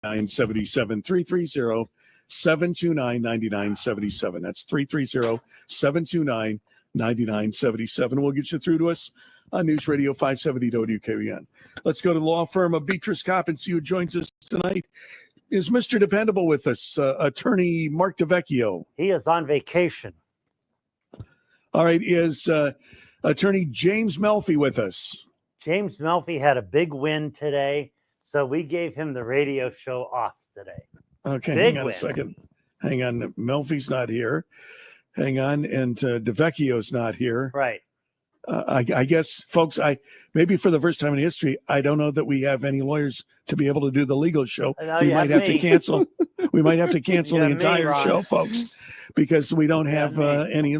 330-729-9977. That's 330-729-9977. We'll get you through to us on News Radio 570 WKBN. Let's go to the law firm of Beatrice Kopp and see who joins us tonight. Is Mr. Dependable with us, attorney Mark DeVecchio? He is on vacation. All right, is attorney James Melfi with us? James Melfi had a big win today, so we gave him the radio show off today. Okay, big hang on win. a second. Hang on, Melfi's not here. Hang on, and DeVecchio's not here. Right. I guess, folks, maybe for the first time in history, I don't know that we have any lawyers to be able to do the legal show. We might have to cancel. We might have to cancel the entire show, folks, because we don't have any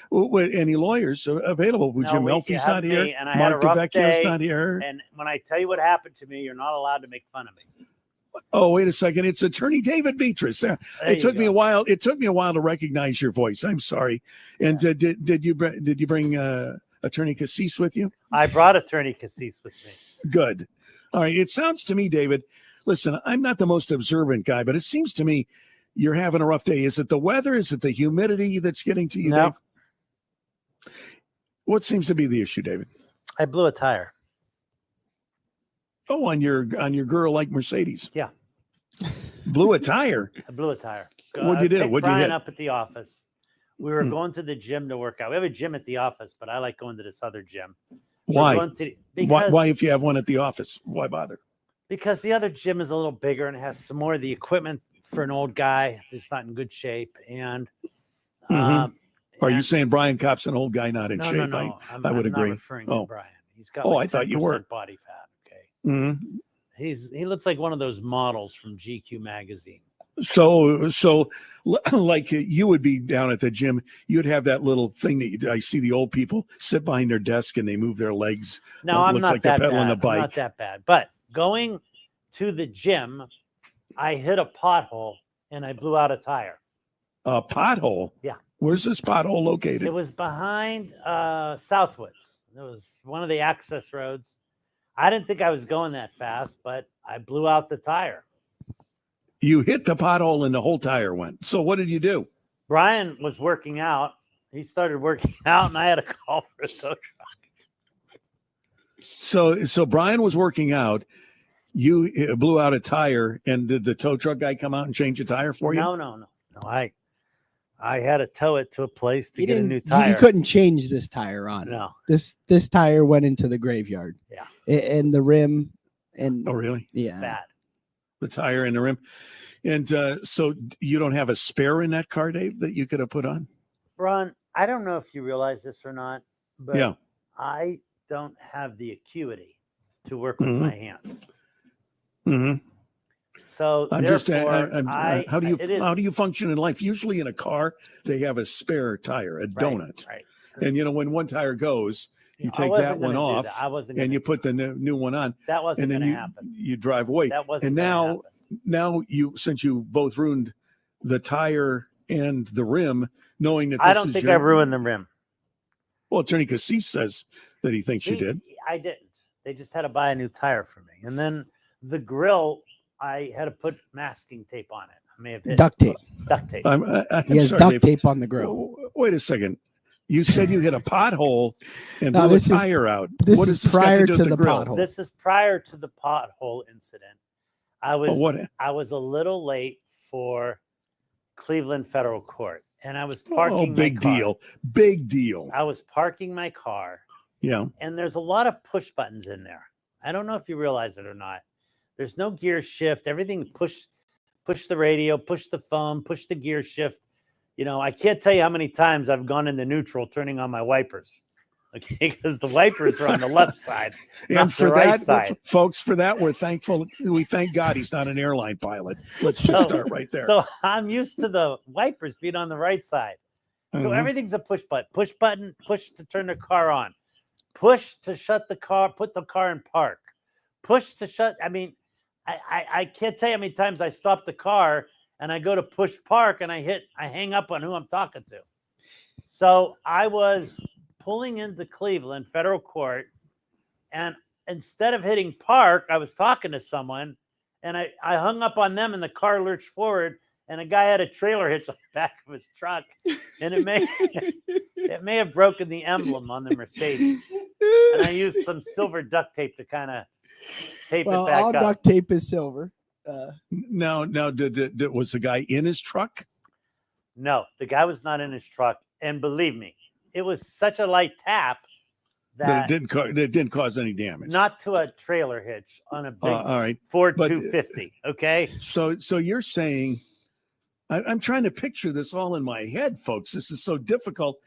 lawyers available. Jim Melfi's not here. And I Mark had a rough DeVecchio's day, not here. And when I tell you what happened to me, you're not allowed to make fun of me. Oh, wait a second. It's attorney David Beatrice. It took me a while. It took me a while to recognize your voice. I'm sorry. And did you bring attorney Cassis with you? I brought attorney Cassis with me. Good. All right. It sounds to me, David, listen, I'm not the most observant guy, but it seems to me you're having a rough day. Is it the weather? Is it the humidity that's getting to you, No. Dave? What seems to be the issue, David? I blew a tire. Oh, on your girl like Mercedes. Yeah. Blew a tire. I blew a tire. What'd you do? What'd you Brian hit? up at the office. We were going to the gym to work out. We have a gym at the office, but I like going to this other gym. Why? Because, why, if you have one at the office? Why bother? Because the other gym is a little bigger and has some more of the equipment for an old guy who's not in good shape. And are you saying Brian Kopp's an old guy not in shape? No. I would agree. Not referring to Brian. He's got I thought you were. body fat. Okay. Mm-hmm. He looks like one of those models from GQ magazine. So like you would be down at the gym, you'd have that little thing that I see the old people sit behind their desk and they move their legs. No, I'm looks not like that they're pedaling bad. a bike. I'm not that bad. But going to the gym, I hit a pothole and I blew out a tire. A pothole? Yeah. Where's this pothole located? It was behind Southwoods. It was one of the access roads. I didn't think I was going that fast, but I blew out the tire. You hit the pothole and the whole tire went. So what did you do? Brian was working out. He started working out, and I had to call for a tow truck. So Brian was working out. You blew out a tire, and did the tow truck guy come out and change a tire for you? No. I had to tow it to a place to get a new tire. You couldn't change this tire on. No. This tire went into the graveyard. Yeah. And the rim. And oh, really? Yeah. Bad. The tire and the rim. And so you don't have a spare in that car, Dave, that you could have put on? Ron, I don't know if you realize this or not, but yeah. I don't have the acuity to work with my hands. Mm-hmm. So how do you function in life? Usually in a car, they have a spare tire, a donut. Right. And, when one tire goes, you take that one off and you put the new one on. That wasn't going to happen. You drive away. That wasn't and now since you both ruined the tire and the rim, knowing that I don't think I ruined the rim. Well, Attorney Cassis says that he thinks you did. I didn't. They just had to buy a new tire for me. And then the grill, I had to put masking tape on it. I may have hit duct tape. Duct tape. He has duct tape on the grill. Wait a second. You said you hit a pothole and blew a tire out. This is prior to the pothole. This is prior to the pothole incident. I was a little late for Cleveland Federal Court, and I was parking. Oh, big deal! Big deal! I was parking my car. Yeah. And there's a lot of push buttons in there. I don't know if you realize it or not. There's no gear shift. Everything push the radio, push the phone, push the gear shift. I can't tell you how many times I've gone into neutral turning on my wipers. Okay, because the wipers are on the left side, and for the right that, side. Folks, for that we're thankful. We thank God he's not an airline pilot. Let's just start right there. So I'm used to the wipers being on the right side. So everything's a push button, push to turn the car on, push to shut the car, put the car in park, push to shut. I mean, I can't tell you how many times I stop the car and I go to push park and I hang up on who I'm talking to. So I was pulling into Cleveland Federal Court, and instead of hitting park, I was talking to someone, and I hung up on them, and the car lurched forward, and a guy had a trailer hitch on the back of his truck, and it may have broken the emblem on the Mercedes. And I used some silver duct tape to kind of tape it back all up. duct tape is silver. Now, was the guy in his truck? No, the guy was not in his truck, and believe me, it was such a light tap that it didn't cause any damage. Not to a trailer hitch on a big all right. Ford 250. Okay. So you're saying, I'm trying to picture this all in my head, folks. This is so difficult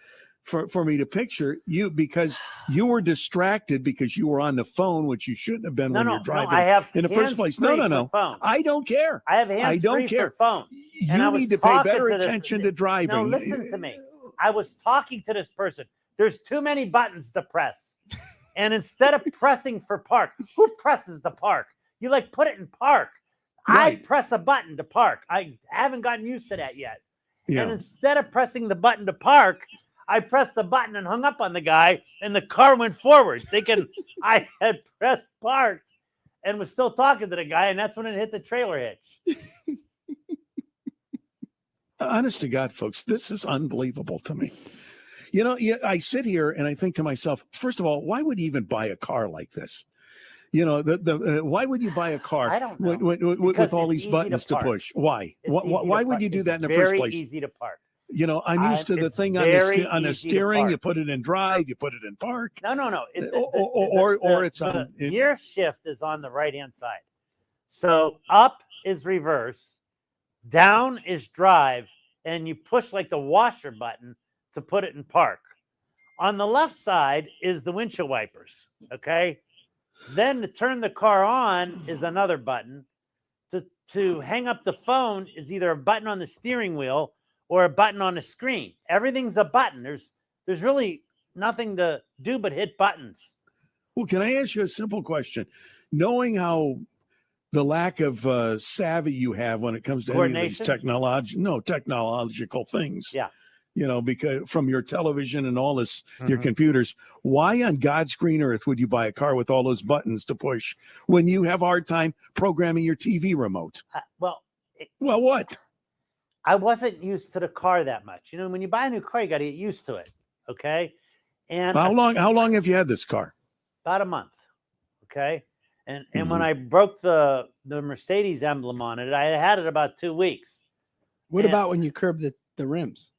for me to picture you because you were distracted because you were on the phone, which you shouldn't have been when you're driving. No, I have in the first place. No. Phone. I don't care. I have hands free for phone. You need to pay better attention to driving. No, listen to me. I was talking to this person. There's too many buttons to press. And instead of pressing for park, who presses the park? You like put it in park. Right. I press a button to park. I haven't gotten used to that yet. Yeah. And instead of pressing the button to park, I pressed the button and hung up on the guy, and the car went forward, thinking I had pressed park and was still talking to the guy, and that's when it hit the trailer hitch. Honest to God, folks, this is unbelievable to me. You know, I sit here and I think to myself, first of all, why would you even buy a car like this? You know, why would you buy a car I don't know. with all these buttons to push? Why? Why would you do that in the first place? Very easy to park. You know, I'm used to the thing on the steering. You put it in drive. You put it in park. No. Or it's on. The gear shift is on the right-hand side. So up is reverse, down is drive, and you push like the washer button to put it in park. On the left side is the windshield wipers. Okay. Then to turn the car on is another button. To hang up the phone is either a button on the steering wheel or a button on the screen. Everything's a button. There's really nothing to do but hit buttons. Well, can I ask you a simple question? Knowing how the lack of savvy you have when it comes to any of these technological things. Yeah. You know, because from your television and all this, your computers, why on God's green earth would you buy a car with all those buttons to push when you have a hard time programming your TV remote? Well, what? I wasn't used to the car that much. You know, when you buy a new car, you got to get used to it. Okay. And how long have you had this car? About a month. Okay. And when I broke the Mercedes emblem on it, I had it about 2 weeks. What about when you curb the rims?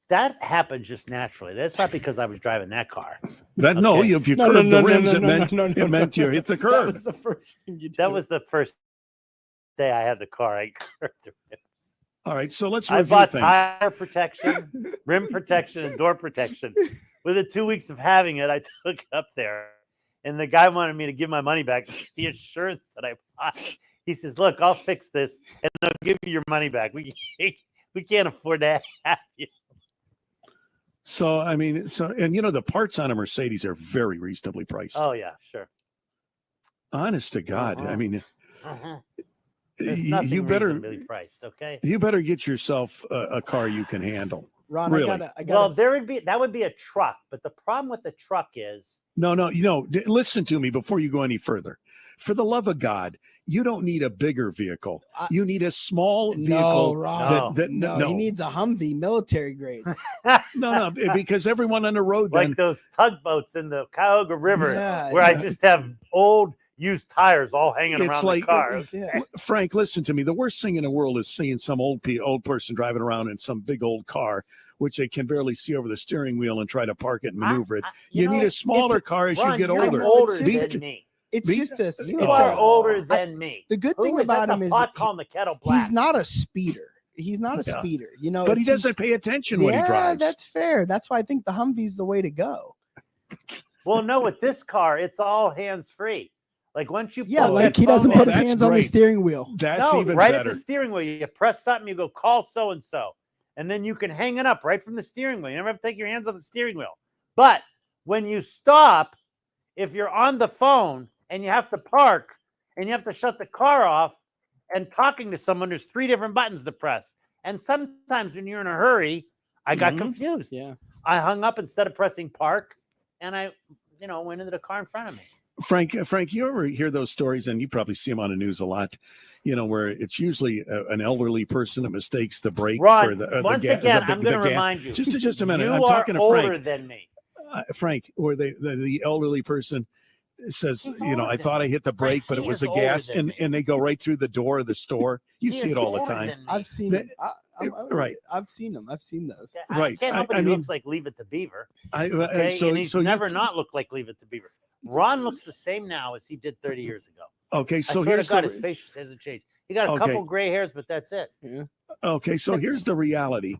That happened just naturally. That's not because I was driving that car. No, if you curbed the rims, it meant you hit the curb. That was the first thing you did. That was the first day I had the car. I curbed the rims. All right, so let's review I bought things. tire protection, rim protection, and door protection. Within 2 weeks of having it, I took it up there, and the guy wanted me to give my money back. The insurance that I bought. He says, "Look, I'll fix this, and I'll give you your money back. We can't afford to have you." So, I mean, and you know, the parts on a Mercedes are very reasonably priced. Oh, yeah, sure. Honest to God. I mean, you better reasonably priced, okay? You better get yourself a car you can handle. Ron, really. I gotta, well, that would be a truck, but the problem with the truck is No, listen to me before you go any further. For the love of God, you don't need a bigger vehicle. You need a small vehicle. No, Ron. No, he needs a Humvee, military grade. No, because everyone on the road like those tugboats in the Cuyahoga River, where I just have old used tires all hanging around the car. Frank, listen to me. The worst thing in the world is seeing some old person driving around in some big old car, which they can barely see over the steering wheel and try to park it and maneuver it. You need a smaller car as you get older. You're older than me. You are older than me. The good thing about him is calling the kettle black. He's not a speeder. He's not a speeder, you know. But he doesn't pay attention when he drives. Yeah, that's fair. That's why I think the Humvee's the way to go. Well, no, with this car, it's all hands free. Like once you like he doesn't put his hands on the steering wheel. That's even right better. At the steering wheel, you press something, you go call so and so, and then you can hang it up right from the steering wheel. You never have to take your hands off the steering wheel. But when you stop, if you're on the phone and you have to park and you have to shut the car off and talking to someone, there's 3 different buttons to press. And sometimes when you're in a hurry, I got confused. Yeah. I hung up instead of pressing park, and I went into the car in front of me. Frank, you ever hear those stories, and you probably see them on the news a lot, where it's usually an elderly person that mistakes the brake for the once again, I'm going to remind you. Just a minute. You I'm are talking to older Frank. than me. Frank, or the elderly person says, I thought I hit the brake, but it was the gas, and they go right through the door of the store. You see it all the time. I've seen them. Right. I've seen them. I've seen those. Right. I can't help it. He looks like Leave It to Beaver. Okay? And he's never not looked like Leave It to Beaver. Ron looks the same now as he did 30 years ago. Okay, so I swear to God, his face hasn't changed. He got a couple gray hairs, but that's it. Yeah. Okay, so here's the reality.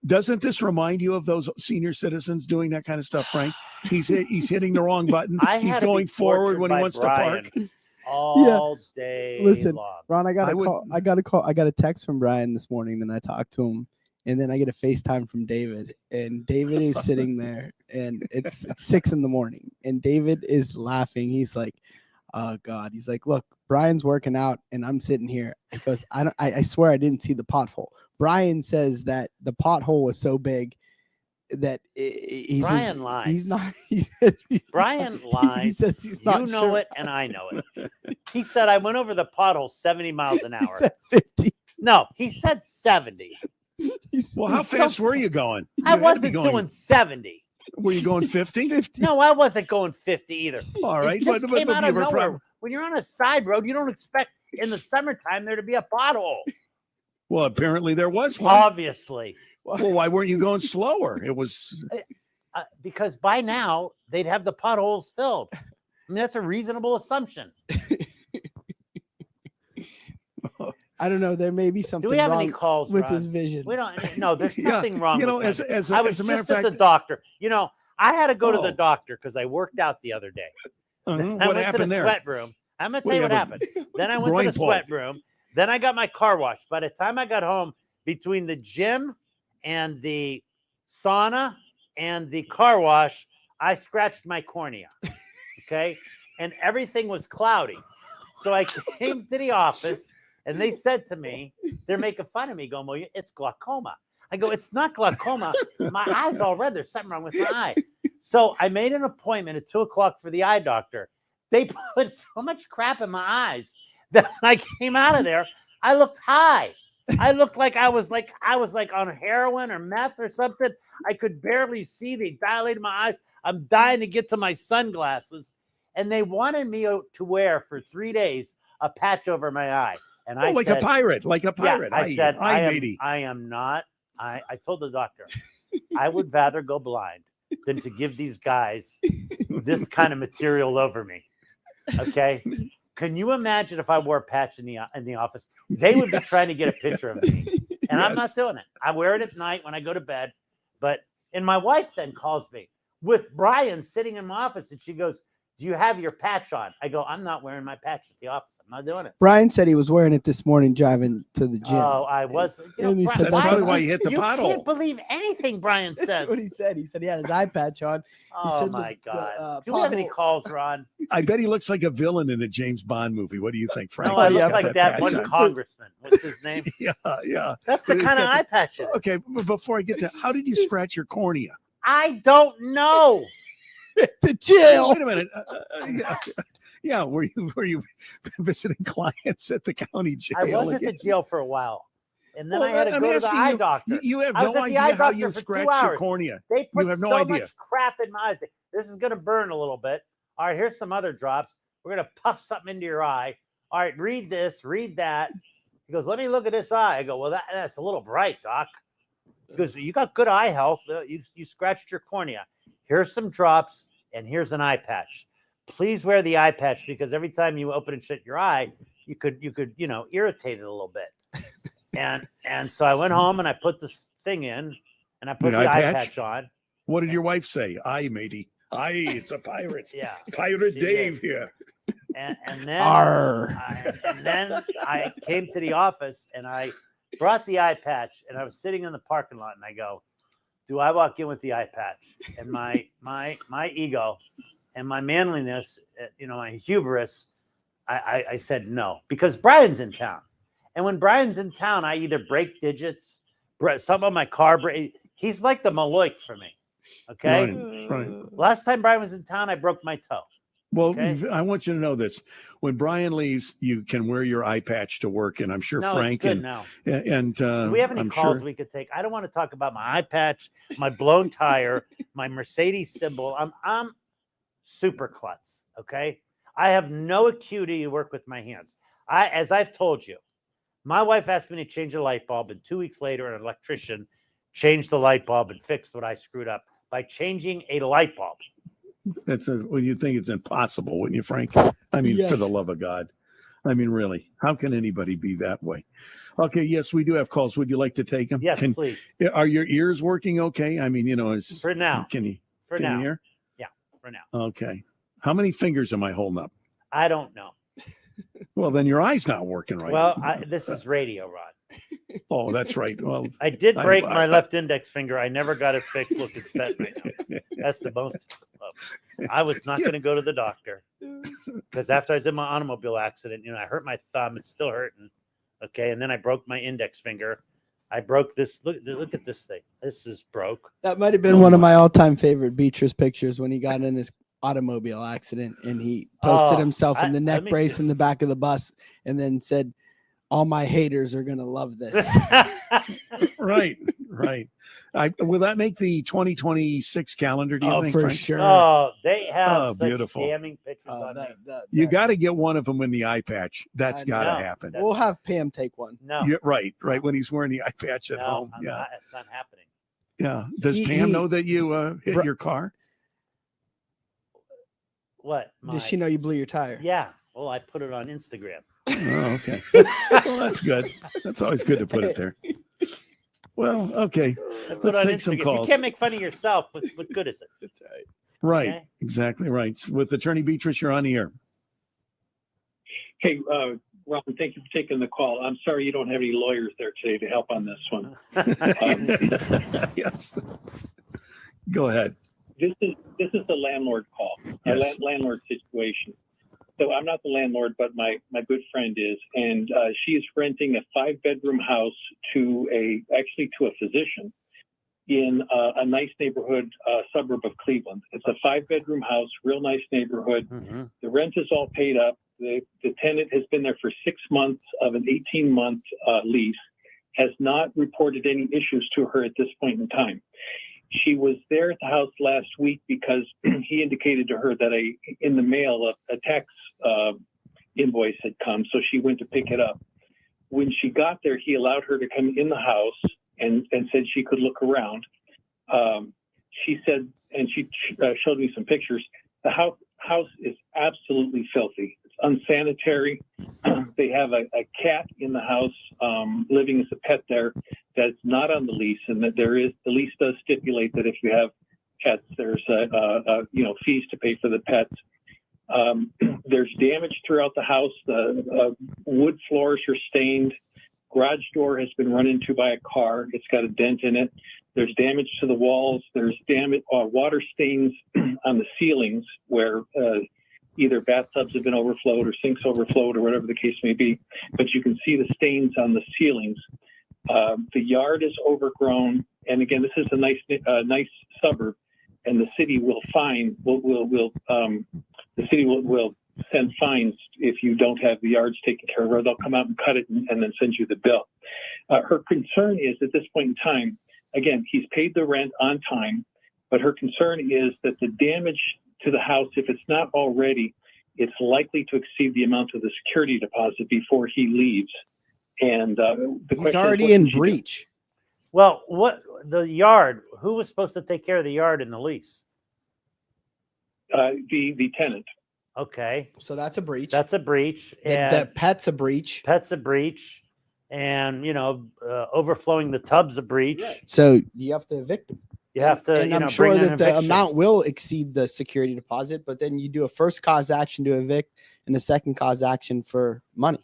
Doesn't this remind you of those senior citizens doing that kind of stuff, Frank? He's hitting the wrong button. He's going forward when he wants to park. All day Listen, long. Ron, I got a text from Brian this morning. Then I talked to him, and then I get a FaceTime from David. And David is sitting there, and it's 6 a.m. And David is laughing. He's like, "Oh God!" He's like, "Look, Brian's working out, and I'm sitting here because I swear I didn't see the pothole." Brian says that the pothole was so big that Brian lies. He's not. Brian lies. He says he's not. You know it, and I know it. He said I went over the pothole 70 miles an hour. He said 50. No, he said 70. Well, how fast were you going? I wasn't doing 70. Were you going 50? 50. No, I wasn't going 50 either. All right, it just came out of nowhere. When you're on a side road, you don't expect in the summertime there to be a pothole. Well, apparently there was one. Obviously. Well, why weren't you going slower? It was because by now they'd have the potholes filled. I mean, that's a reasonable assumption. I don't know. There may be something. Do we have wrong any calls with Ron? his vision? We don't. No, there's nothing wrong. With I was just at the doctor. I had to go to the doctor because I worked out the other day. I what went happened to the there? sweat room. I'm gonna tell you what happened. Then I went to the sweat room. Then I got my car washed. By the time I got home, between the gym and the sauna and the car wash, I scratched my cornea. Okay, and everything was cloudy. So I came to the office. And they said to me, they're making fun of me, going, well, it's glaucoma. I go, it's not glaucoma. My eye's all red. There's something wrong with my eye. So I made an appointment at 2:00 for the eye doctor. They put so much crap in my eyes that when I came out of there, I looked high. I looked like I was on heroin or meth or something. I could barely see. They dilated my eyes. I'm dying to get to my sunglasses. And they wanted me to wear for 3 days a patch over my eye. And I said, a pirate, like a pirate. Yeah, I said, I am not. I told the doctor, I would rather go blind than to give these guys this kind of material over me. Okay. Can you imagine if I wore a patch in the office? They would be trying to get a picture of me. And I'm not doing it. I wear it at night when I go to bed. And my wife then calls me with Brian sitting in my office and she goes, do you have your patch on? I go, I'm not wearing my patch at the office. I'm not doing it. Brian said he was wearing it this morning driving to the gym. Oh, I was. Brian, that's probably why you hit the pothole. You can't believe anything Brian says. What he said. He said he had his eye patch on. Oh, my God. Do we have any calls, Ron? I bet he looks like a villain in a James Bond movie. What do you think, Frank? No, I look like that one congressman. What's his name? Yeah. That's the kind of eye patch it is. Okay, but before I get to how did you scratch your cornea? I don't know. The jail. Wait a minute. Yeah. Were you visiting clients at the county jail? I was at the jail for a while, and then I had to go to the eye doctor. You have no idea how you scratched your cornea. They put you have no so idea. much crap in my eyes. This is going to burn a little bit. All right, here's some other drops. We're going to puff something into your eye. All right, read this, read that. He goes, let me look at this eye. I go, well, that's a little bright, doc. He goes, you got good eye health. You scratched your cornea. Here's some drops, and here's an eye patch. Please wear the eye patch because every time you open and shut your eye, you could irritate it a little bit. And so I went home and I put this thing in, and I put the eye patch on. What did your wife say? Aye, matey. Aye, it's a pirate. Yeah, Pirate Dave here. And then I came to the office and I brought the eye patch, and I was sitting in the parking lot, and I go, do I walk in with the eye patch? And my ego and my manliness, my hubris, I said no, because Brian's in town. And when Brian's in town, I either break digits, some of my car break. He's like the Maloik for me. Okay. Right. Last time Brian was in town, I broke my toe. Well, Okay? I want you to know this. When Brian leaves, you can wear your eye patch to work, and I'm sure No, Frank it's good now. Do we have any I'm calls sure. we could take? I don't want to talk about my eye patch, my blown tire, my Mercedes symbol. I'm super klutz. Okay, I have no acuity to work with my hands. As I've told you, my wife asked me to change a light bulb, and 2 weeks later, an electrician changed the light bulb and fixed what I screwed up by changing a light bulb. Well, you think it's impossible, wouldn't you, Frank? I mean, Yes. for the love of God. I mean, really, how can anybody be that way? Okay, yes, we do have calls. Would you like to take them? Yes, please. Are your ears working okay? I mean, For now. Can you hear? Yeah, for now. Okay. How many fingers am I holding up? I don't know. Well, then your eye's not working right. Well, this is radio, Rod. Oh, that's right. Well, I did break my left index finger. I never got it fixed. Look, it's bent right now. That's the most. I was not going to go to the doctor because after I was in my automobile accident, I hurt my thumb. It's still hurting. Okay, and then I broke my index finger. I broke this. Look at this thing. This is broke. That might have been one of my all-time favorite Beatrice pictures when he got in his automobile accident and he posted himself in the neck brace in the back of the bus and then said, "All my haters are gonna love this." Right. Will that make the 2026 calendar? Do you think, for Frank? sure. Oh, they have such beautiful. damning pictures on me. You got to get one of them in the eye patch. That's got to happen. We'll have Pam take one. No. Yeah, right. When he's wearing the eye patch at home. Yeah, it's not happening. Yeah. Does Pam know that you hit your car? What? Does she know you blew your tire? Yeah. Well, I put it on Instagram. Oh, okay. Well, that's good. That's always good to put it there. Well, okay. Let's take some calls. If you can't make fun of yourself, what good is it? That's right. Right. Okay. Exactly right. With Attorney Beatrice, you're on the air. Hey, Ron, thank you for taking the call. I'm sorry you don't have any lawyers there today to help on this one. Yes. Go ahead. This is the landlord call, Yes. landlord situation. So I'm not the landlord, but my good friend is, and she's renting a 5-bedroom house to a physician in a nice neighborhood suburb of Cleveland. It's a 5-bedroom house, real nice neighborhood. Mm-hmm. The rent is all paid up. The tenant has been there for 6 months of an 18-month lease, has not reported any issues to her at this point in time. She was there at the house last week because he indicated to her that in the mail a tax invoice had come, so she went to pick it up. When she got there, he allowed her to come in the house and said she could look around. She said, and she showed me some pictures, the house is absolutely filthy. It's unsanitary. They have a cat in the house living as a pet there that's not on the lease, and that the lease does stipulate that if you have pets, there's fees to pay for the pets. There's damage throughout the house. The wood floors are stained. Garage door has been run into by a car. It's got a dent in it. There's damage to the walls. There's water stains on the ceilings where either bathtubs have been overflowed or sinks overflowed or whatever the case may be. But you can see the stains on the ceilings. The yard is overgrown. And again, this is a nice suburb, and the city will send fines if you don't have the yards taken care of, or they'll come out and cut it and then send you the bill. Her concern is at this point in time, again, he's paid the rent on time, but her concern is that the damage to the house, if it's not already, it's likely to exceed the amount of the security deposit before he leaves. And he's already in breach. Well, the yard? Who was supposed to take care of the yard in the lease? The tenant. Okay, so that's a breach. That's a breach. That pet's a breach. Pet's a breach, and overflowing the tub's a breach. Right. So you have to evict him. You have to. And I'm sure that the amount will exceed the security deposit, but then you do a first cause action to evict and a second cause action for money.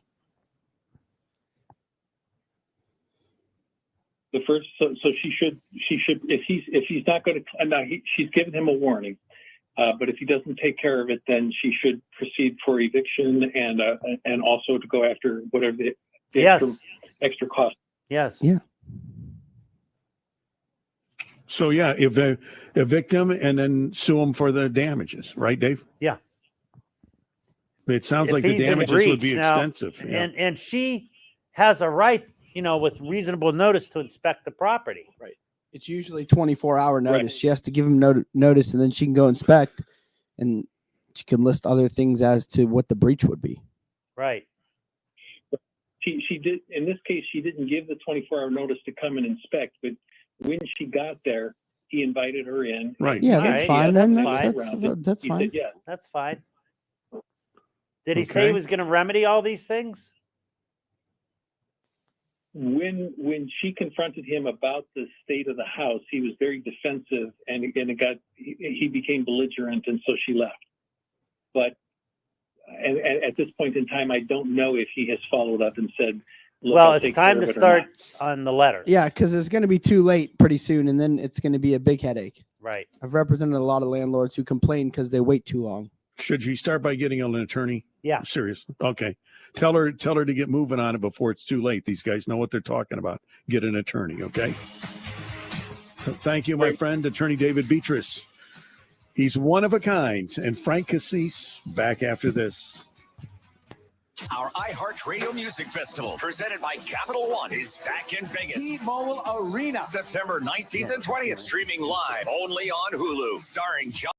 The first, so she should, if he's not going to, now she's given him a warning, but if he doesn't take care of it, then she should proceed for eviction and also to go after whatever the extra cost. Yes. Yeah. So yeah, evict him and then sue him for the damages, right, Dave? Yeah. It sounds if like the he's in damages would breach be now, extensive. Yeah. and she has a right, with reasonable notice to inspect the property. Right. It's usually 24-hour notice. Right. She has to give him notice, and then she can go inspect, and she can list other things as to what the breach would be. Right. She did, in this case, she didn't give the 24-hour notice to come and inspect, but when she got there, he invited her in. Right. Yeah, All that's right, fine. yeah, Then that's He fine. said, yeah. That's fine. Did he say Okay. he was going to remedy all these things? When she confronted him about the state of the house, he was very defensive, and again, he became belligerent, and so she left. But at this point in time, I don't know if he has followed up and said, "Look, Well, I'll it's take time care to of it," or start not. on the letters. Yeah, because it's going to be too late pretty soon, and then it's going to be a big headache. Right. I've represented a lot of landlords who complain because they wait too long. Should she start by getting an attorney? Yeah. Serious. Okay. Tell her to get moving on it before it's too late. These guys know what they're talking about. Get an attorney. Okay. So thank you, my friend, Attorney David Beatrice. He's one of a kind. And Frank Cassis back after this. Our iHeartRadio Music Festival, presented by Capital One, is back in Vegas. T-Mobile Arena. September 19th and 20th. Streaming live only on Hulu. Starring John.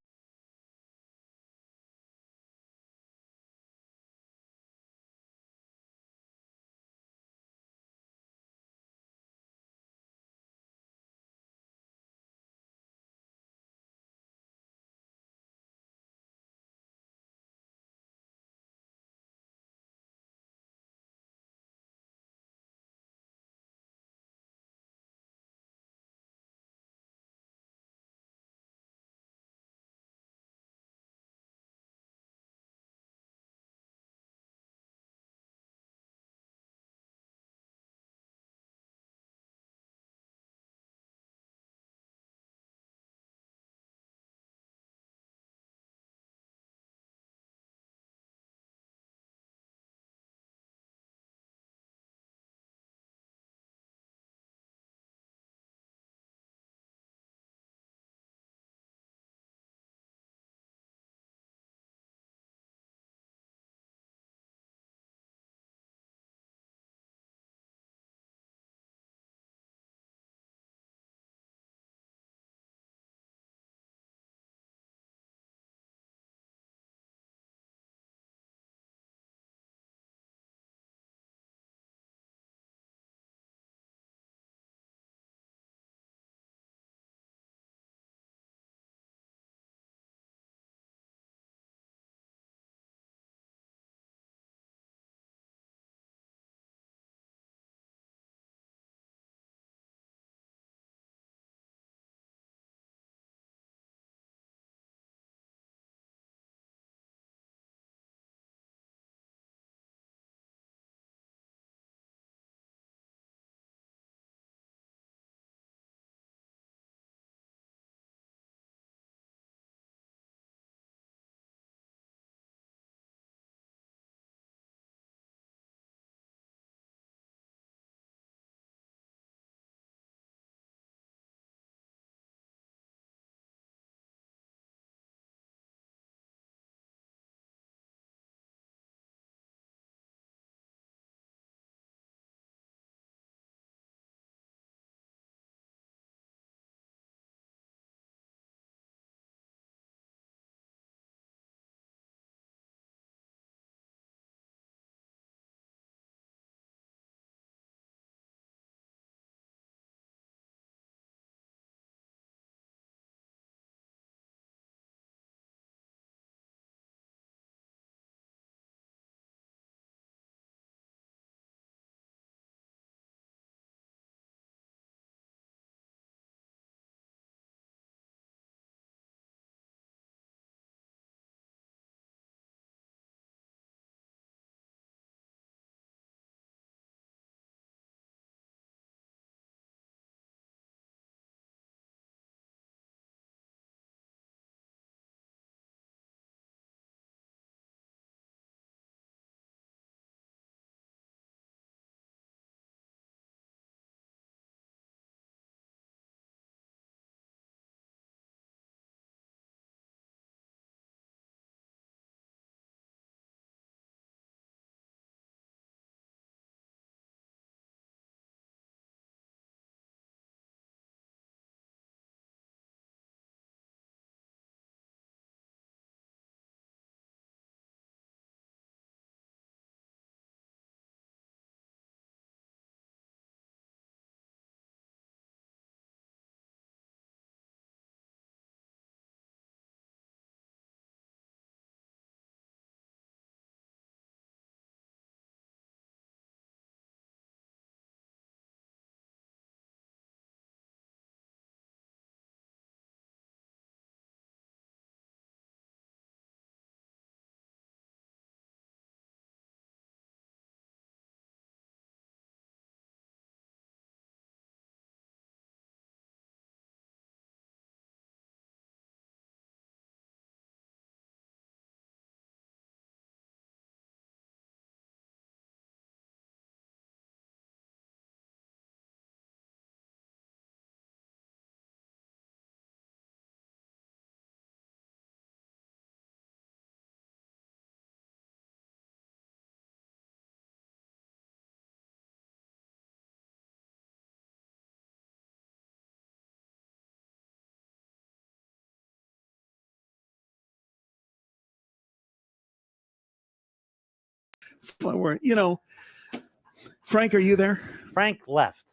Frank, are you there? Frank left.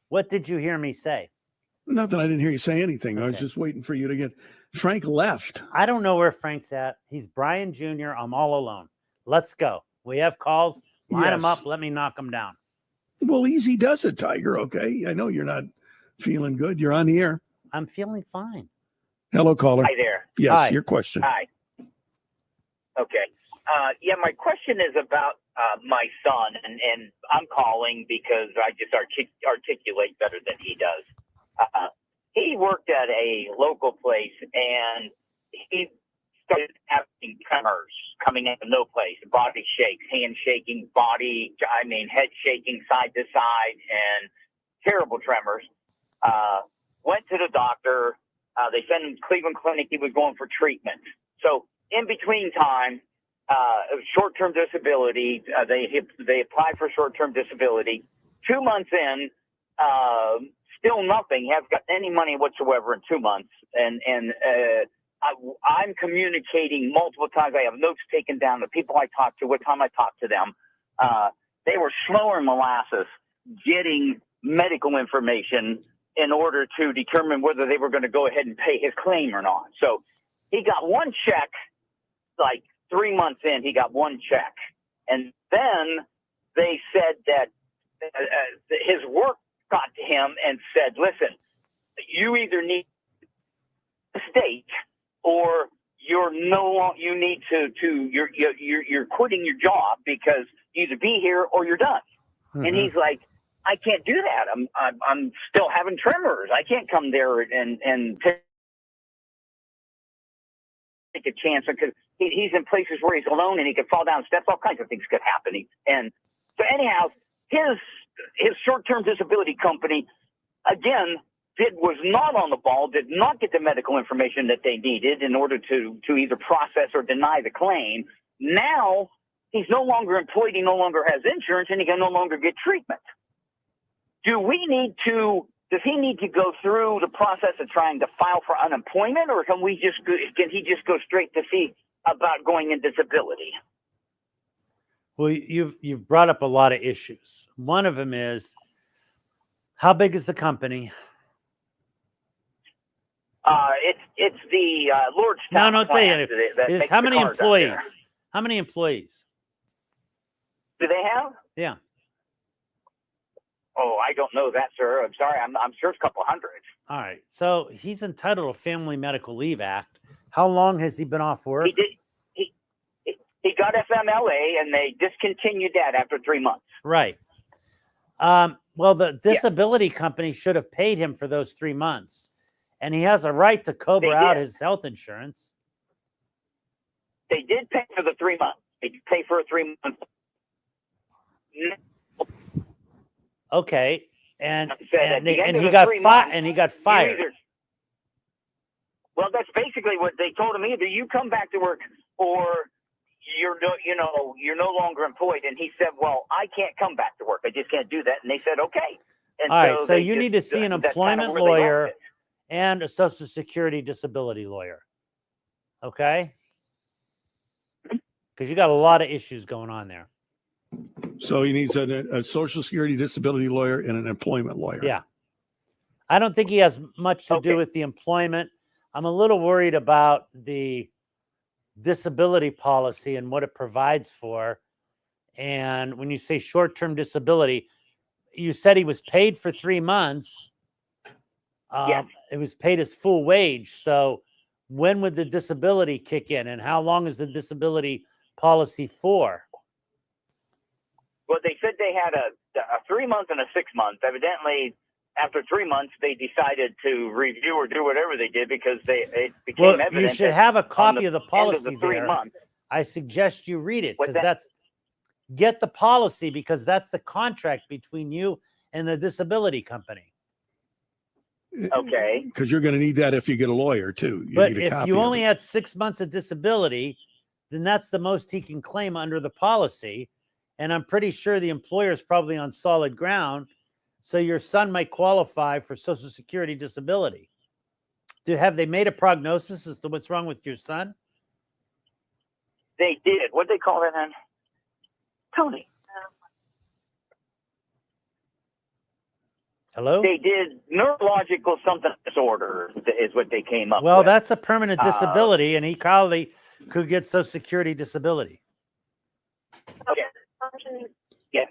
What did you hear me say? Nothing. I didn't hear you say anything. Okay. I was just waiting for you to get. Frank left. I don't know where Frank's at. He's Brian Jr. I'm all alone. Let's go. We have calls. Line them up. Let me knock them down. Well, easy does it, Tiger. Okay. I know you're not feeling good. You're on the air. I'm feeling fine. Hello, caller. Hi there. Yes, Hi. your question. Hi. Okay. Yeah, my question is about my son, and I'm calling because I just articulate better than he does. He worked at a local place, and he started having tremors coming out of no place. Body shakes, hand shaking, head shaking side to side, and terrible tremors. Went to the doctor. They sent him to Cleveland Clinic. He was going for treatment. So in between time, short-term disability, they applied for short-term disability. 2 months in, still nothing. He hasn't got any money whatsoever in 2 months. And I'm communicating multiple times. I have notes taken down. The people I talk to, what time I talk to them, they were slower in molasses getting medical information in order to determine whether they were going to go ahead and pay his claim or not. So he got one check, like 3 months in, he got one check. And then they said that his work got to him and said, listen, you either need a state or you're quitting your job because you either be here or you're done. Mm-hmm. And he's like, I can't do that. I'm still having tremors. I can't come there and take a chance because he's in places where he's alone and he could fall down steps. All kinds of things could happen. And so anyhow, his short-term disability company, again, was not on the ball, did not get the medical information that they needed in order to either process or deny the claim. Now he's no longer employed. He no longer has insurance and he can no longer get treatment. Does he need to go through the process of trying to file for unemployment, or can he just go straight to see about going in disability? Well, you've brought up a lot of issues. One of them is, how big is the company? It's the Lordstown. No, I'll tell you. How many employees? How many employees do they have? Yeah. Oh, I don't know that, sir. I'm sorry. I'm sure it's a couple hundred. All right. So he's entitled to Family Medical Leave Act. How long has he been off work? He got FMLA, and they discontinued that after 3 months. Right. Well, the disability company should have paid him for those 3 months, and he has a right to cobra out his health insurance. They did pay for the 3 months. They pay for a 3 month. Okay, and he got fired. Well, that's basically what they told him. Either you come back to work, or you're no longer employed. And he said, "Well, I can't come back to work. I just can't do that." And they said, "Okay." And all right, so you need to see an employment lawyer and a Social Security disability lawyer. Okay, because you got a lot of issues going on there. So he needs a Social Security disability lawyer and an employment lawyer. Yeah. I don't think he has much to do with the employment. I'm a little worried about the disability policy and what it provides for. And when you say short-term disability, you said he was paid for 3 months. Yes. It was paid his full wage. So when would the disability kick in, and how long is the disability policy for? Well, they said they had a 3 month and a 6 month. Evidently, after 3 months, they decided to review or do whatever they did because it became evident. You should have a copy of the policy the 3 months. I suggest you read it because get the policy, because that's the contract between you and the disability company. Okay. Because you're going to need that if you get a lawyer too. But if you only had 6 months of disability, then that's the most he can claim under the policy. And I'm pretty sure the employer is probably on solid ground. So your son might qualify for Social Security disability. Have they made a prognosis as to what's wrong with your son? They did. What'd they call it then? Tony. Hello? They did neurological something disorder is what they came up with. Well, that's a permanent disability, and he probably could get Social Security disability. Okay. Yeah.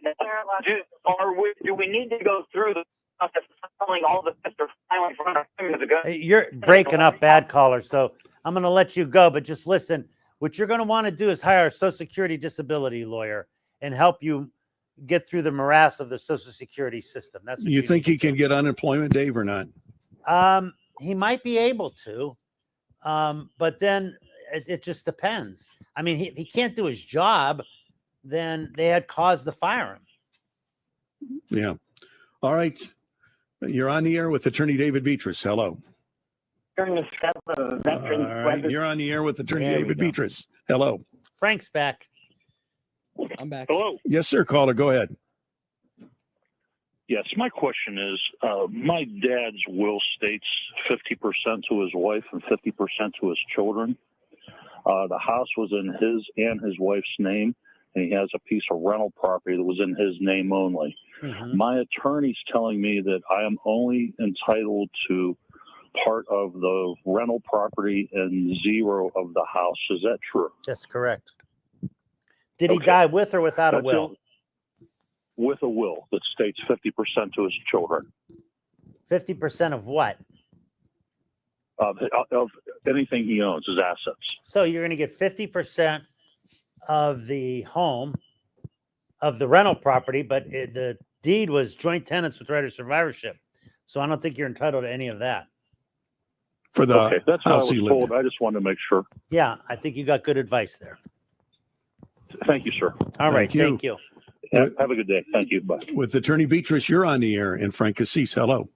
Do we need to go through the process of filing all the they're filing from You're breaking up bad, caller, so I'm going to let you go, but just listen. What you're going to want to do is hire a Social Security disability lawyer and help you get through the morass of the Social Security system. That's what you think he can get unemployment, Dave, or not? He might be able to, but then it just depends. I mean, if he can't do his job, then they had cause to fire him. Yeah. All right. You're on the air with Attorney David Beatrice. Hello. During the step of veterans. All right. You're on the air with Attorney There we David go. Beatrice. Hello. Frank's back. I'm back. Hello. Yes, sir. Caller, go ahead. Yes, my question is, my dad's will states 50% to his wife and 50% to his children. The house was in his and his wife's name, and he has a piece of rental property that was in his name only. Mm-hmm. My attorney's telling me that I am only entitled to part of the rental property and zero of the house. Is that true? That's correct. Did he Okay. die with or without a That's will? With a will that states 50% to his children. 50% of what? Of anything he owns, his assets. So you're going to get 50% of the home, of the rental property, but the deed was joint tenants with right of survivorship. So I don't think you're entitled to any of that. For the Okay, that's what I house he was lived told. in. I just wanted to make sure. Yeah, I think you got good advice there. Thank you, sir. All right, you. thank you. Have a good day. Thank you. Bye. With Attorney Beatrice, you're on the air. And Frank Cassis, hello.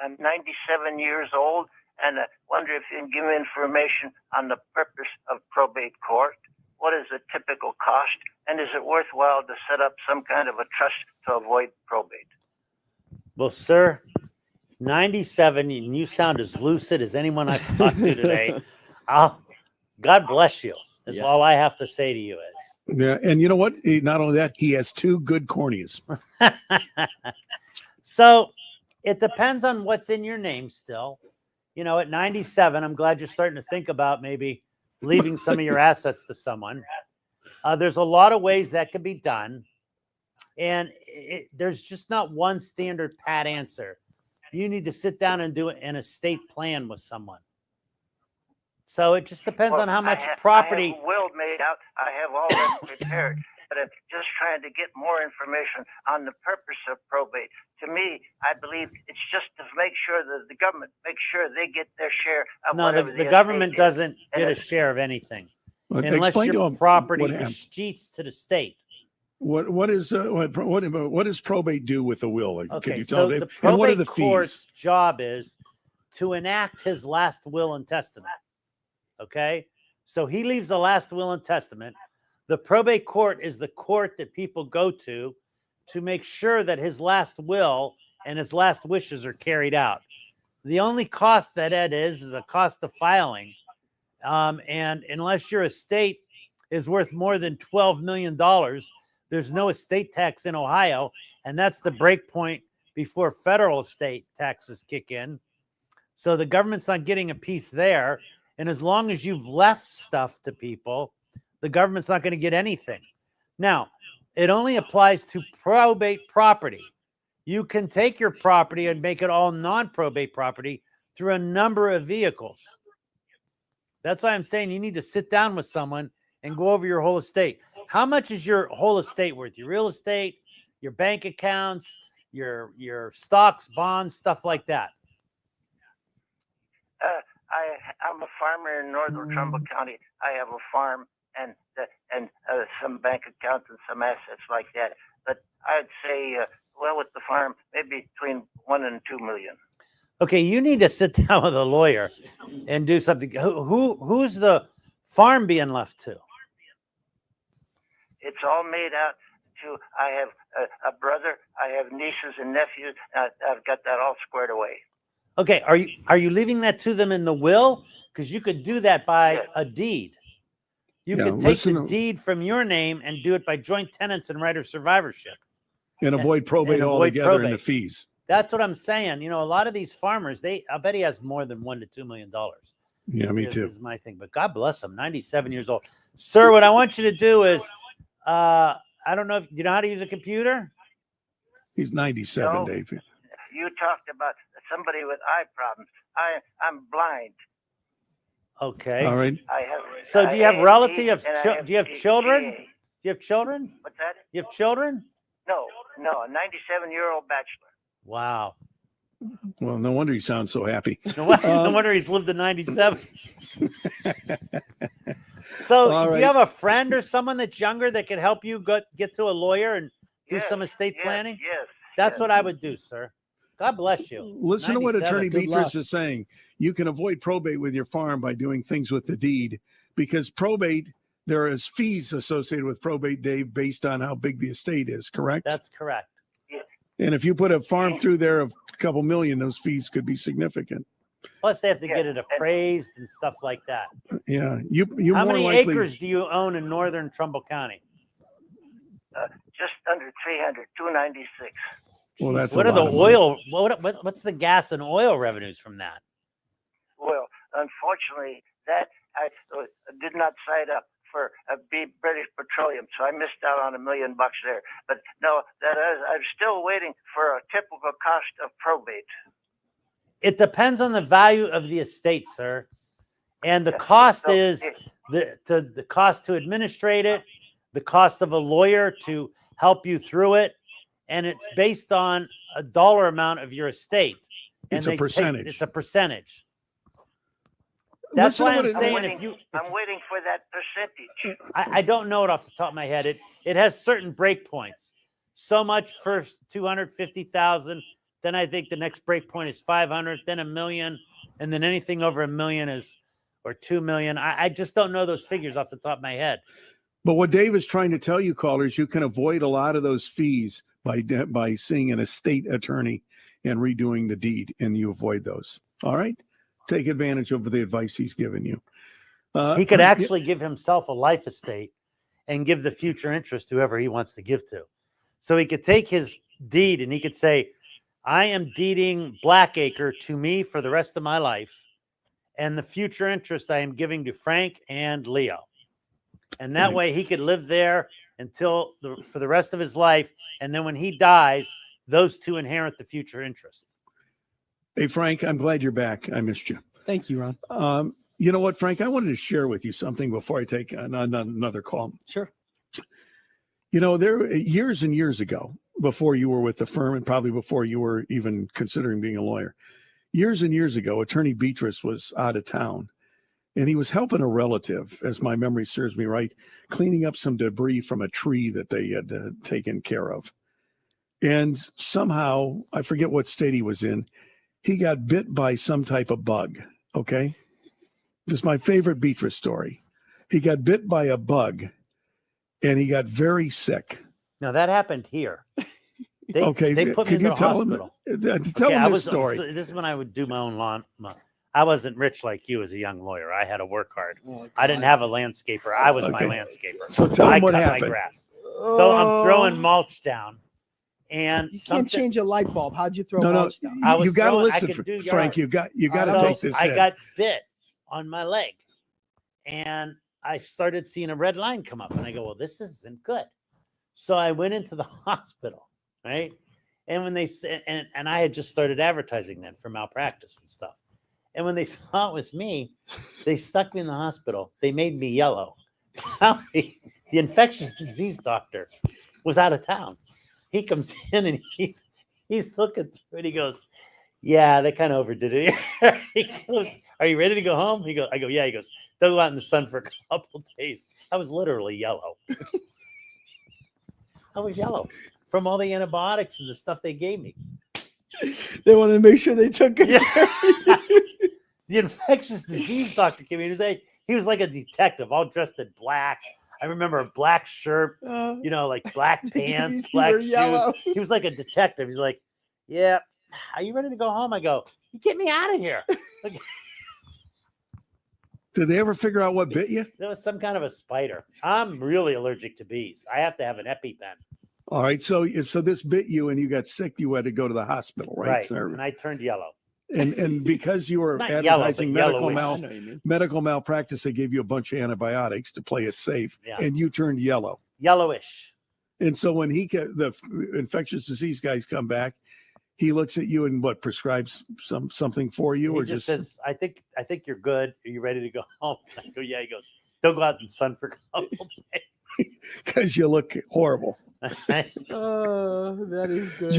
I'm 97 years old, and I wonder if you can give me information on the purpose of probate court. What is the typical cost, and is it worthwhile to set up some kind of a trust to avoid probate? Well, sir, 97, and you sound as lucid as anyone I've talked to today. God bless you. That's Yeah. all I have to say to you is. Yeah. And you know what? Not only that, he has two good corneas. So it depends on what's in your name still. You know, at 97, I'm glad you're starting to think about maybe leaving some of your assets to someone. There's a lot of ways that could be done. And there's just not one standard pat answer. You need to sit down and do an estate plan with someone. So it just depends on how much property. I have a will made out. I have all that prepared. But I'm just trying to get more information on the purpose of probate. To me, I believe it's just to make sure that the government makes sure they get their share of No, whatever the government estate is. doesn't get a share of anything Well, unless explain to your him property what happened. cheats to the state. What does probate do with a will? Like, Okay, could you tell so Dave? the And what are probate the court's fees? job is to enact his last will and testament. Okay, so he leaves the last will and testament. The probate court is the court that people go to make sure that his last will and his last wishes are carried out. The only cost that is a cost of filing. And unless your estate is worth more than $12 million, there's no estate tax in Ohio. And that's the break point before federal estate taxes kick in. So the government's not getting a piece there. And as long as you've left stuff to people, the government's not going to get anything. Now, it only applies to probate property. You can take your property and make it all non-probate property through a number of vehicles. That's why I'm saying you need to sit down with someone and go over your whole estate. How much is your whole estate worth? Your real estate, your bank accounts, your stocks, bonds, stuff like that. I'm a farmer in northern Trumbull County. I have a farm and some bank accounts and some assets like that. But I'd say, well, with the farm, maybe between 1 and 2 million. Okay, you need to sit down with a lawyer and do something. Who's the farm being left to? It's all made out to. I have a brother. I have nieces and nephews. I've got that all squared away. Okay, are you leaving that to them in the will? Because you could do that by Yes. a deed. You could take the deed from your name and do it by joint tenants and right of survivorship. And avoid probate altogether and the fees. That's what I'm saying. A lot of these farmers, I bet he has more than $1 to $2 million. Yeah, me too. Is my thing. But God bless him, 97 years old. Sir, what I want you to do is, I don't know if you know how to use a computer. He's 97, no, Dave. You talked about somebody with eye problems. I'm blind. Okay. All right. So do you have relatives? Do you have children? Do you have children? What's that? You have children? No, a 97-year-old bachelor. Wow. Well, no wonder he sounds so happy. No wonder he's lived to 97. So do you have a friend or someone that's younger that can help you get to a lawyer and do some estate planning? Yes. That's what I would do, sir. God bless you. Listen to what Attorney Good Beatrice luck. is saying. You can avoid probate with your farm by doing things with the deed, because probate, there is fees associated with probate, Dave, based on how big the estate is, correct? That's correct. And if you put a farm through there of a couple million, those fees could be significant. Plus, they have to get it appraised and stuff like that. Yeah. You How more many likely, acres do you own in northern Trumbull County? Just under 300, 296. Well, that's What a are the lot of oil? What's the gas and oil revenues from that? Well, unfortunately, that I did not sign up for British Petroleum, so I missed out on $1 million there. But no, I'm still waiting for a typical cost of probate. It depends on the value of the estate, sir, and the cost is the cost to administrate it, the cost of a lawyer to help you through it, and it's based on a dollar amount of your estate. And It's a percentage. It's a percentage. That's why I'm saying I'm waiting for that percentage. I don't know it off the top of my head. It has certain break points. So much first 250,000. Then I think the next break point is 500, then $1 million, and then anything over $1 million or $2 million. I just don't know those figures off the top of my head. But what Dave is trying to tell you, callers, you can avoid a lot of those fees by seeing an estate attorney and redoing the deed, and you avoid those. All right? Take advantage of the advice he's given you. He could actually give himself a life estate and give the future interest to whoever he wants to give to. So he could take his deed and he could say, I am deeding Blackacre to me for the rest of my life, and the future interest I am giving to Frank and Leo. And that way he could live there for the rest of his life. And then when he dies, those two inherit the future interest. Hey, Frank, I'm glad you're back. I missed you. Thank you, Ron. You know what, Frank? I wanted to share with you something before I take another call. Sure. There years and years ago, before you were with the firm and probably before you were even considering being a lawyer, years and years ago, Attorney Beatrice was out of town, and he was helping a relative, as my memory serves me right, cleaning up some debris from a tree that they had taken care of. And somehow, I forget what state he was in, he got bit by some type of bug, okay? This is my favorite Beatrice story. He got bit by a bug, and he got very sick. Now, that happened here. They put me in the hospital. Tell him this story. This is when I would do my own lawn. I wasn't rich like you as a young lawyer. I had to work hard. I didn't have a landscaper. I was my landscaper. So tell him what I cut happened. my grass. So I'm throwing mulch down. And you can't change a light bulb. How'd you throw mulch down? You got to listen, Frank. You got to take this. I got bit on my leg, and I started seeing a red line come up, and I go, "Well, this isn't good." So I went into the hospital, right? And when they said, and I had just started advertising then for malpractice and stuff. And when they saw it was me, they stuck me in the hospital. They made me yellow. The infectious disease doctor was out of town. He comes in and he's looking through it. He goes, "Yeah, they kind of overdid it." He goes, "Are you ready to go home?" I go, "Yeah." He goes, "They'll go out in the sun for a couple of days." I was literally yellow. I was yellow from all the antibiotics and the stuff they gave me. They wanted to make sure they took good care of you. The infectious disease doctor came in. He was like a detective, all dressed in black. I remember a black shirt, like black pants, black shoes. Yellow. He was like a detective. He's like, "Yeah, are you ready to go home?" I go, "You get me out of here." Did they ever figure out what bit you? There was some kind of a spider. I'm really allergic to bees. I have to have an EpiPen. All right. So this bit you and you got sick, you had to go to the hospital, right? Right. So, And I turned yellow. and because you were Not advertising yellow, but medical malpractice, they gave you a bunch of antibiotics to play it safe, and you turned yellow. Yellowish. And so when the infectious disease guys come back, he looks at you and prescribes something for you, He just says, I think you're good. Are you ready to go home? I go, yeah. He goes, don't go out in the sun for a couple days. Because you look horrible. Oh, that is good.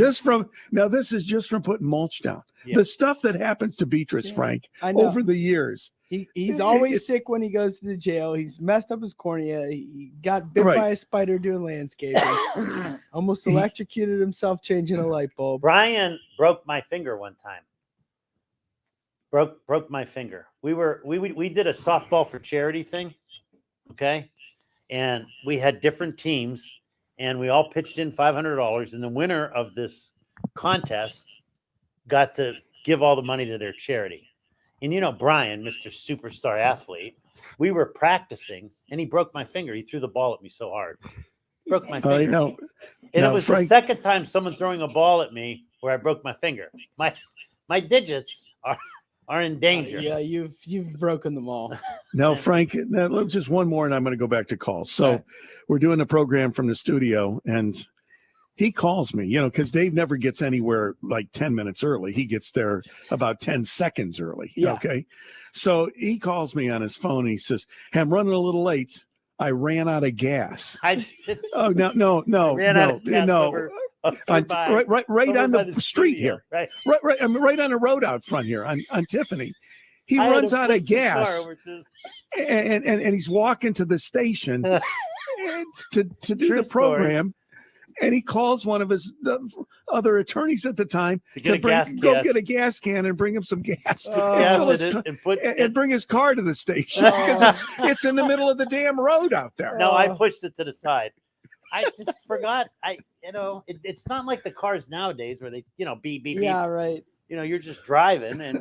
This is just from putting mulch down. Yeah. The stuff that happens to Beatrice, Frank, over the years. He's always sick when he goes to the jail. He's messed up his cornea. He got bit by a spider doing landscaping. Almost electrocuted himself changing a light bulb. Brian broke my finger one time. Broke my finger. We did a softball for charity thing, okay, and we had different teams, and we all pitched in $500, and the winner of this contest got to give all the money to their charity. And Brian, Mr. Superstar Athlete, we were practicing, and he broke my finger. He threw the ball at me so hard, broke my finger. No, and it was Frank, the second time someone throwing a ball at me where I broke my finger. My digits are in danger. Yeah, you've broken them all. No, Frank, just one more, and I'm going to go back to calls. So we're doing a program from the studio, and he calls me, because Dave never gets anywhere like 10 minutes early. He gets there about 10 seconds early. Yeah. Okay. So he calls me on his phone, and he says, hey, I'm running a little late. I ran out of gas. No. Ran out of gas over right on the street here. Right. I'm right on the road out front here on Tiffany. He runs out of gas, and he's walking to the station to do the program. And he calls one of his other attorneys at the time to get a gas can and bring him some gas, and bring his car to the station because it's in the middle of the damn road out there. No, I pushed it to the side. I just forgot. It's not like the cars nowadays where they, beep, beep, yeah, beep. right. You're just driving and,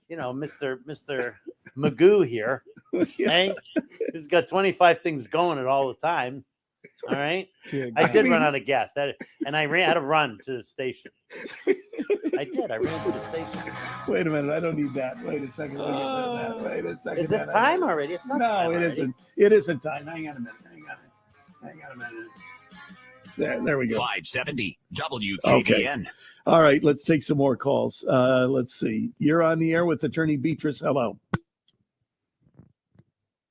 Mr. Magoo here, hey, he's got 25 things going at all the time. All right. I did run out of gas. And I had to run to the station. I did. I ran to the station. Wait a minute. I don't need that. Wait a second. Wait a second. Is it time already? It's not time already. Isn't. It isn't time. Hang on a minute. Hang on a minute. There we go. 570 WKBN. Okay. All right. Let's take some more calls. Let's see. You're on the air with Attorney Beatrice. Hello.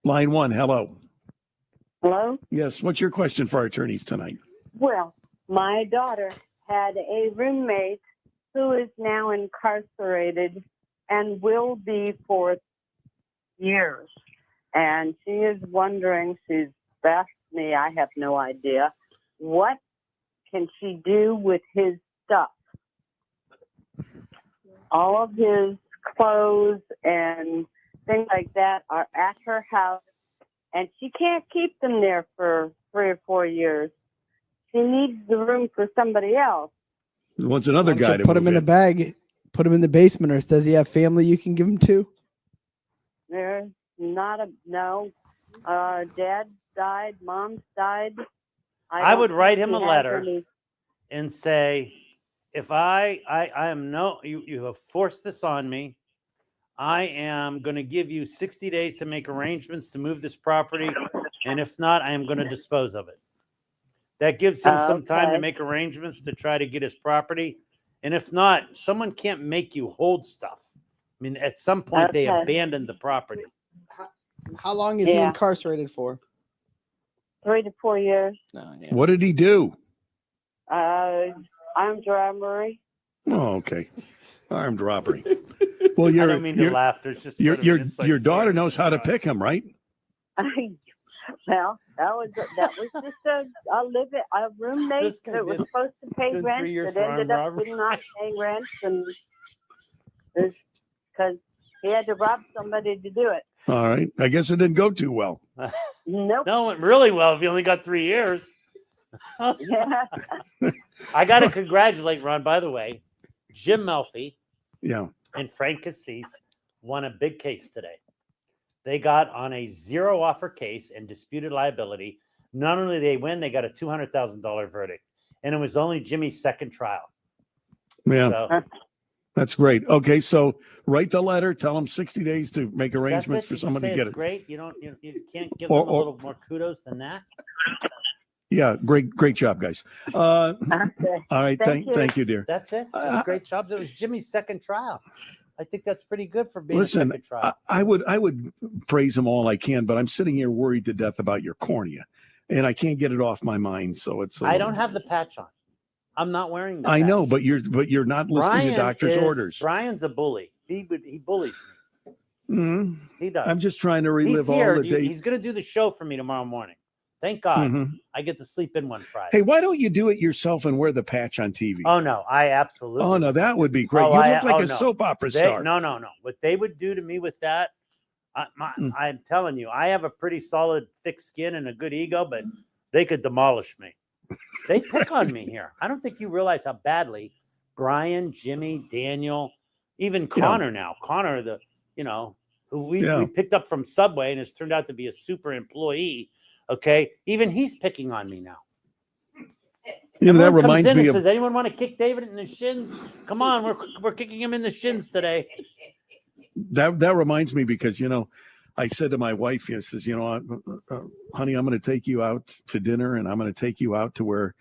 Line 1. Hello. Hello? Yes. What's your question for our attorneys tonight? Well, my daughter had a roommate who is now incarcerated and will be for years. And she is wondering, she's asked me, I have no idea, what can she do with his stuff? All of his clothes and things like that are at her house. And she can't keep them there for 3 or 4 years. She needs the room for somebody else. Wants another guy to put him in a bag, put him in the basement, or does he have family you can give him to? There's no. Dad died, Mom's died. I would write him a letter and say, if I am you have forced this on me. I am going to give you 60 days to make arrangements to move this property. And if not, I am going to dispose of it. That gives him some time to make arrangements to try to get his property. And if not, someone can't make you hold stuff. I mean, at some point, they abandoned the property. How long is he incarcerated for? 3 to 4 years. Oh, yeah. What did he do? Armed robbery. Oh, okay. Armed robbery. Well, I don't mean to laugh. There's just your daughter knows how to pick him, right? Well, that was just a roommate that was supposed to pay rent that ended up not paying rent, and because he had to rob somebody to do it. All right. I guess it didn't go too well. Nope. No, it went really well if you only got 3 years. Yeah. I got to congratulate Ron, by the way. Jim Melfi and Frank Cassis won a big case today. They got on a zero offer case and disputed liability. Not only did they win, they got a $200,000 verdict. And it was only Jimmy's second trial. Yeah. So, that's great. Okay, so write the letter. Tell them 60 days to make arrangements for someone to get it. Great. You can't give them a little more kudos than that. Yeah, great job, guys. All right, thank you, dear. That's it. Just great job. It was Jimmy's second trial. I think that's pretty good for being a Listen, second trial. I would praise them all I can, but I'm sitting here worried to death about your cornea, and I can't get it off my mind. So it's. I don't have the patch on. I'm not wearing the patch. I know, but you're not listening to doctor's orders. Brian's a bully. He bullies me. Mm-hmm. He does. I'm just trying to relive all the days. He's going to do the show for me tomorrow morning. Thank God I get to sleep in one Friday. Hey, why don't you do it yourself and wear the patch on TV? Oh, no, I absolutely. Oh, no, that would be great. You look like a soap opera star. No. What they would do to me with that, I'm telling you, I have a pretty solid, thick skin and a good ego, but they could demolish me. They pick on me here. I don't think you realize how badly Brian, Jimmy, Daniel, even Connor now. Connor, who we picked up from Subway and has turned out to be a super employee. Okay, even he's picking on me now. That reminds me of. Says, anyone want to kick David in the shins? Come on, we're kicking him in the shins today. That reminds me because I said to my wife, I says, honey, I'm going to take you out to dinner, and I'm going to take you out to where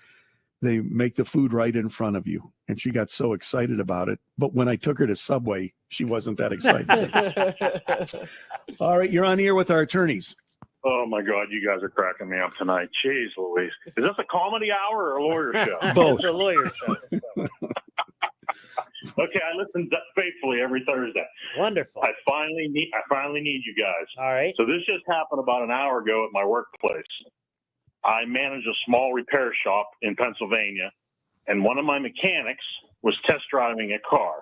they make the food right in front of you. And she got so excited about it. But when I took her to Subway, she wasn't that excited. All right, you're on here with our attorneys. Oh, my God, you guys are cracking me up tonight. Jeez Louise. Is this a comedy hour or a lawyer show? Both. It's a lawyer show. Okay, I listen faithfully every Thursday. Wonderful. I finally need you guys. All right. So this just happened about an hour ago at my workplace. I manage a small repair shop in Pennsylvania, and one of my mechanics was test driving a car.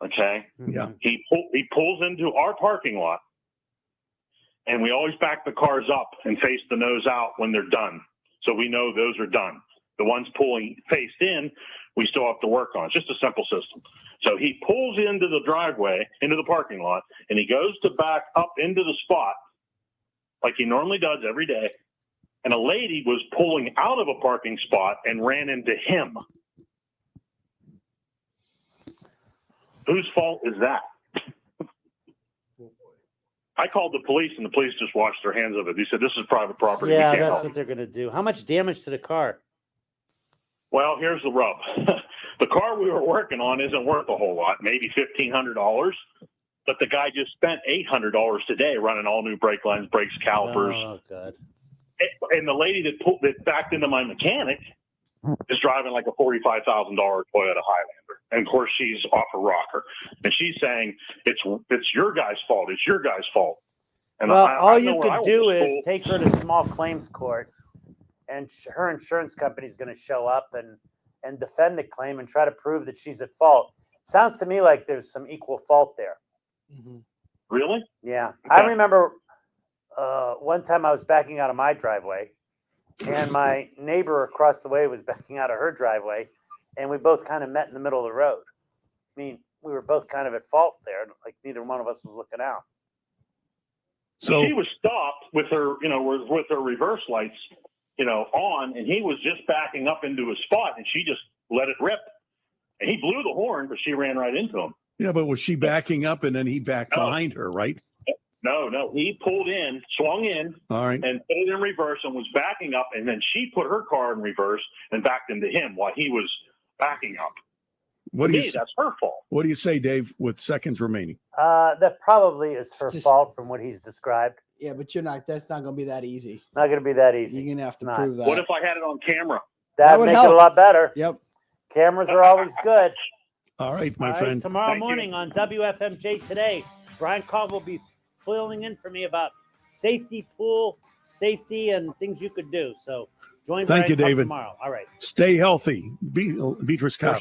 Okay? Yeah. He pulls into our parking lot, and we always back the cars up and face the nose out when they're done. So we know those are done. The ones pulling faced in, we still have to work on. It's just a simple system. So he pulls into the driveway, into the parking lot, and he goes to back up into the spot like he normally does every day. And a lady was pulling out of a parking spot and ran into him. Whose fault is that? I called the police, and the police just washed their hands of it. They said, this is private property. Yeah, that's what they're going to do. How much damage to the car? Well, here's the rub. The car we were working on isn't worth a whole lot, maybe $1,500. But the guy just spent $800 today running all new brake lines, brakes, calipers. Oh, God. And the lady that backed into my mechanic is driving like a $45,000 Toyota Highlander. And, of course, she's off a rocker. And she's saying, it's your guy's fault. It's your guy's fault. And well, all you could do is take her to small claims court, and her insurance company is going to show up and defend the claim and try to prove that she's at fault. Sounds to me like there's some equal fault there. Mm-hmm. Really? Yeah. Okay. I remember one time I was backing out of my driveway, and my neighbor across the way was backing out of her driveway, and we both kind of met in the middle of the road. I mean, we were both kind of at fault there. Like neither one of us was looking out. So she was stopped with her, with her reverse lights, on, and he was just backing up into a spot, and she just let it rip. And he blew the horn, but she ran right into him. Yeah, but was she backing up and then he backed behind her, right? No. He pulled in, swung in, all right, and put it in reverse and was backing up, and then she put her car in reverse and backed into him while he was backing up. That's her fault. What do you say, Dave, with seconds remaining? That probably is her fault from what he's described. Yeah, but that's not going to be that easy. Not going to be that easy. You're going to have to prove that. What if I had it on camera? That would make it a lot better. Yep. Cameras are always good. All right, my friend. Tomorrow morning on WFMJ Today, Brian Cobb will be filling in for me about pool safety, and things you could do. So join Brian Cobb tomorrow. All right. Stay healthy. Beatrice Cobb.